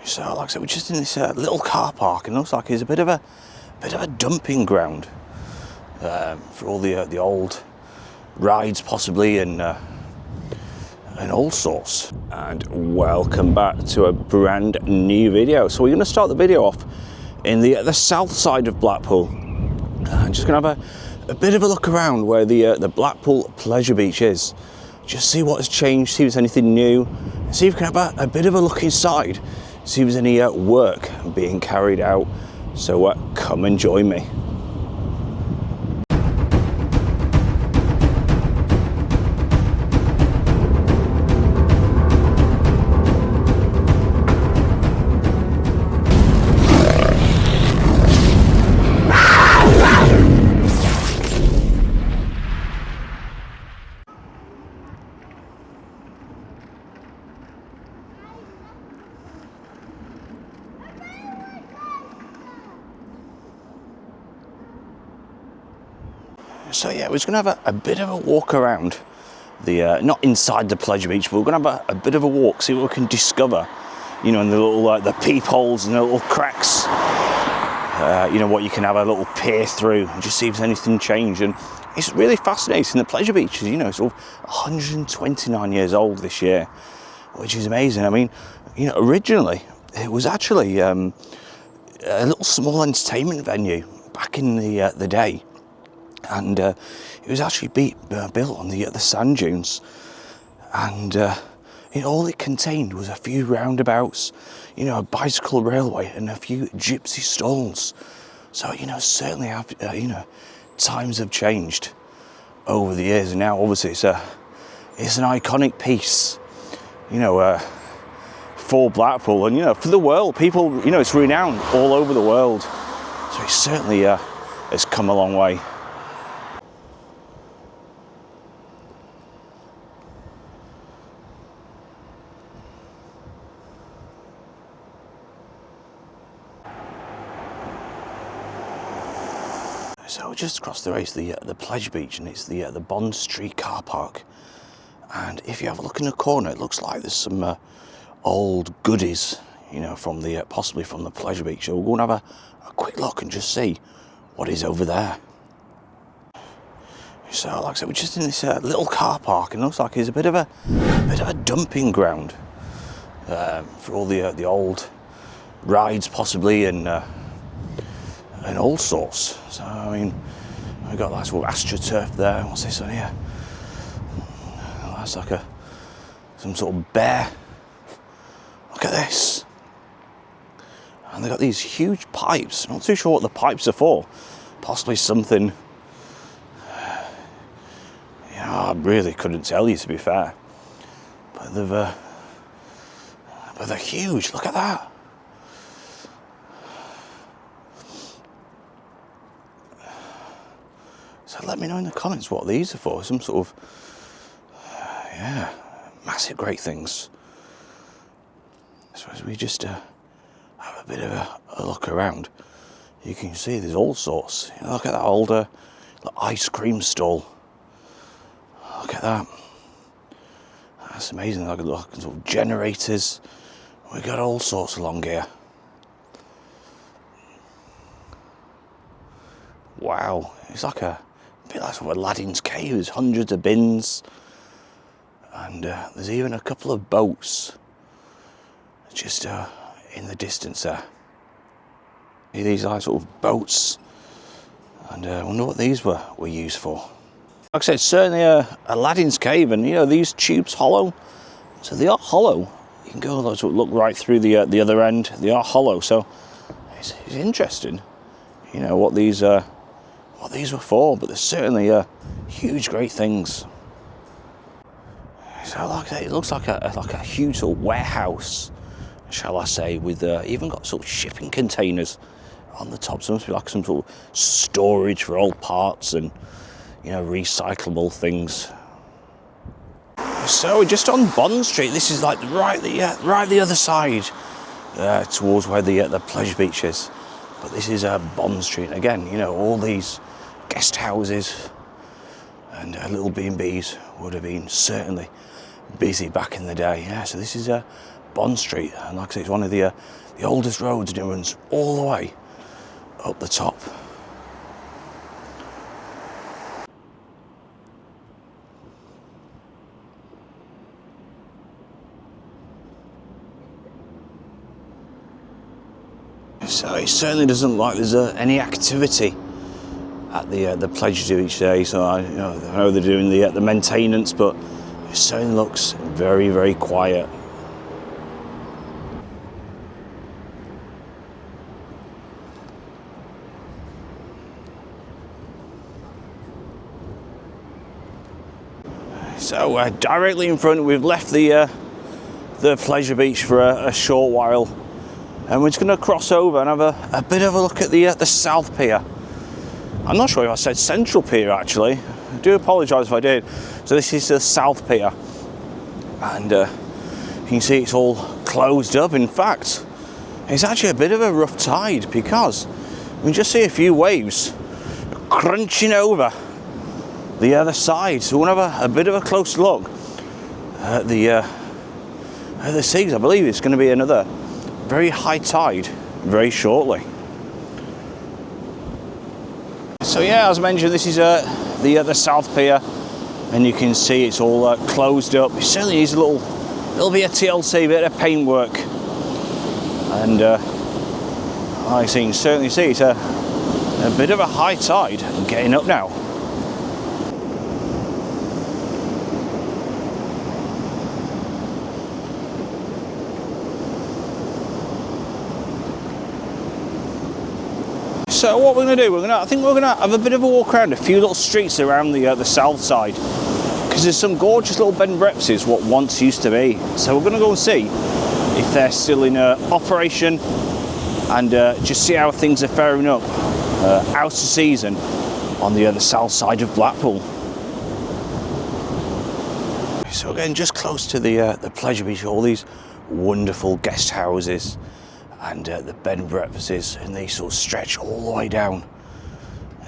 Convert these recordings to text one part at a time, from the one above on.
So, like I said, we're just in this little car park, and it looks like it's a bit of a dumping ground for all the old rides, possibly, and all sorts. And welcome back to a brand new video. So we're going to start the video off in the south side of Blackpool. I'm just going to have a bit of a look around where the Blackpool Pleasure Beach is. Just see what has changed, see if there's anything new, see if we can have a bit of a look inside, see if there's any work being carried out. So come and join me. So yeah, we're just going to have a bit of a walk around the, not inside the Pleasure Beach, but we're going to have a bit of a walk, see what we can discover, you know, in the little, the peepholes and the little cracks, you know, what you can have a little peer through and just see if there's anything changed. And it's really fascinating. The Pleasure Beach is, you know, sort of 129 years old this year, which is amazing. I mean, you know, originally it was actually a little small entertainment venue back in the day. And it was actually built on the sand dunes, and you know, all it contained was a few roundabouts, you know, a bicycle railway, and a few gypsy stalls. So, you know, certainly have you know, times have changed over the years, and now obviously it's an iconic piece, you know, for Blackpool, and you know, for the world. People, you know, it's renowned all over the world. So it certainly has come a long way. So just across the way is the Pleasure Beach, and it's the Bond Street car park. And if you have a look in the corner, it looks like there's some old goodies, you know, from the possibly from the Pleasure Beach. So we'll go and have a quick look and just see what is over there. So, like I said, we're just in this little car park, and it looks like it's a bit of a dumping ground for all the old rides, possibly, and all sorts. So, I mean, we've got that sort of AstroTurf there. What's this on here? Oh, that's like some sort of bear. Look at this. And they've got these huge pipes. I'm not too sure what the pipes are for. Possibly something, you know, I really couldn't tell you, to be fair. But they're huge. Look at that. So let me know in the comments what these are for. Some sort of, yeah, massive great things. So as we just have a bit of a look around, you can see there's all sorts. You know, look at that older ice cream stall. Look at that. That's amazing. Look at sort of generators. We've got all sorts along here. Wow, it's like a bit like sort of Aladdin's cave. There's hundreds of bins, and there's even a couple of boats just in the distance there. These are sort of boats, and I wonder what these were used for. Like I said, certainly Aladdin's cave, and you know, these tubes hollow, so they are hollow. You can go sort of look right through the other end. They are hollow, so it's interesting, you know, what these were for, but they're certainly huge, great things. So like I say, it looks like a huge sort of warehouse, shall I say, with even got sort of shipping containers on the top. So it must be like some sort of storage for old parts and, you know, recyclable things. So we're just on Bond Street. This is like right the other side towards where the Pleasure Beach is. But this is Bond Street, and again, you know, all these guest houses and little B&Bs would have been certainly busy back in the day. Yeah, so this is Bond Street, and like I say, it's one of the oldest roads, and it runs all the way up the top. So it certainly doesn't look like there's any activity at the pleasure each day. So I know they're doing the maintenance, but it certainly looks very, very quiet. So directly in front, we've left the pleasure beach for a short while, and we're just going to cross over and have a bit of a look at the South Pier. I'm not sure if I said Central Pier actually. I do apologise if I did. So this is the South Pier, and you can see it's all closed up. In fact, it's actually a bit of a rough tide, because we can just see a few waves crunching over the other side. So we'll have a bit of a close look at the seas. I believe it's going to be another very high tide very shortly. So yeah, as mentioned, this is the South Pier, and you can see it's all closed up. It certainly needs a little bit of TLC, bit of paintwork, and I can certainly see it's a bit of a high tide getting up now. So what we're going to do, I think we're going to have a bit of a walk around a few little streets around the south side, because there's some gorgeous little bed and breakfasts what once used to be. So we're going to go and see if they're still in operation, and just see how things are faring up out of season on the other south side of Blackpool. So again, just close to the pleasure beach, all these wonderful guest houses and the bed and breakfasts, and they sort of stretch all the way down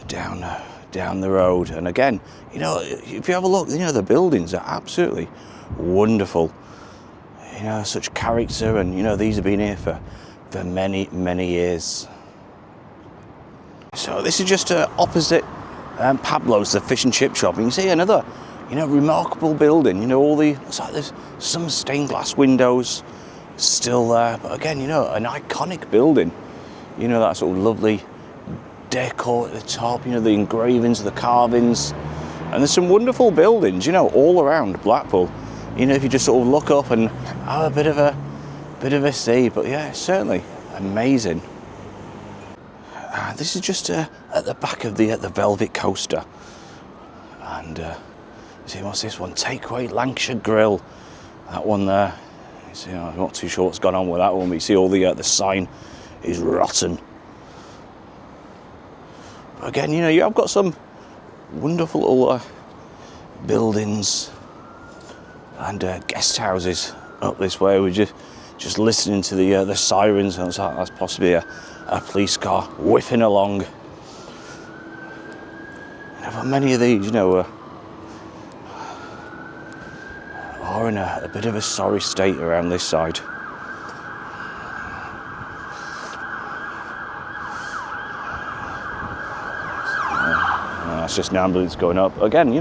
the road. And again, if you have a look, the buildings are absolutely wonderful. Such character, and these have been here for many, many years. So this is just opposite Pablo's, the fish and chip shop. And you see another, remarkable building. Looks like there's some stained glass windows still there, but again, an iconic building. That sort of lovely decor at the top, the engravings, the carvings, and there's some wonderful buildings, all around Blackpool. If you just sort of look up and have a bit of a see. But yeah, certainly amazing. This is just at the back of the Velvet Coaster, and see, what's this one? Takeaway Lancashire Grill. That one there. See, I'm not too sure what's gone on with that one, but you see all the sign is rotten. But again, you have got some wonderful little buildings and guest houses up this way. We're just listening to the sirens, and that's possibly a police car whipping along. But many of these, are in a bit of a sorry state around this side. That's just an ambulance going up again.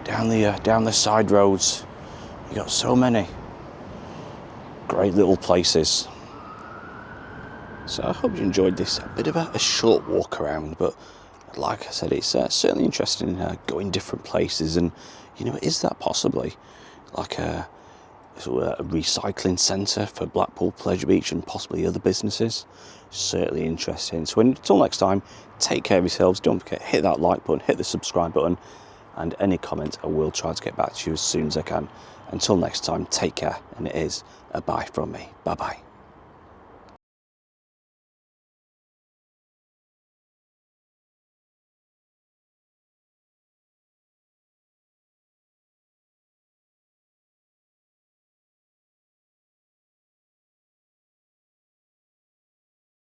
Down the side roads, you got so many great little places. So I hope you enjoyed this, a bit of a short walk around, but like I said, it's certainly interesting going different places. And is that possibly like a recycling centre for Blackpool Pleasure Beach and possibly other businesses? Certainly interesting. So until next time, take care of yourselves. Don't forget, hit that like button, hit the subscribe button, and any comments I will try to get back to you as soon as I can. Until next time, take care, and it is a bye from me. Bye bye.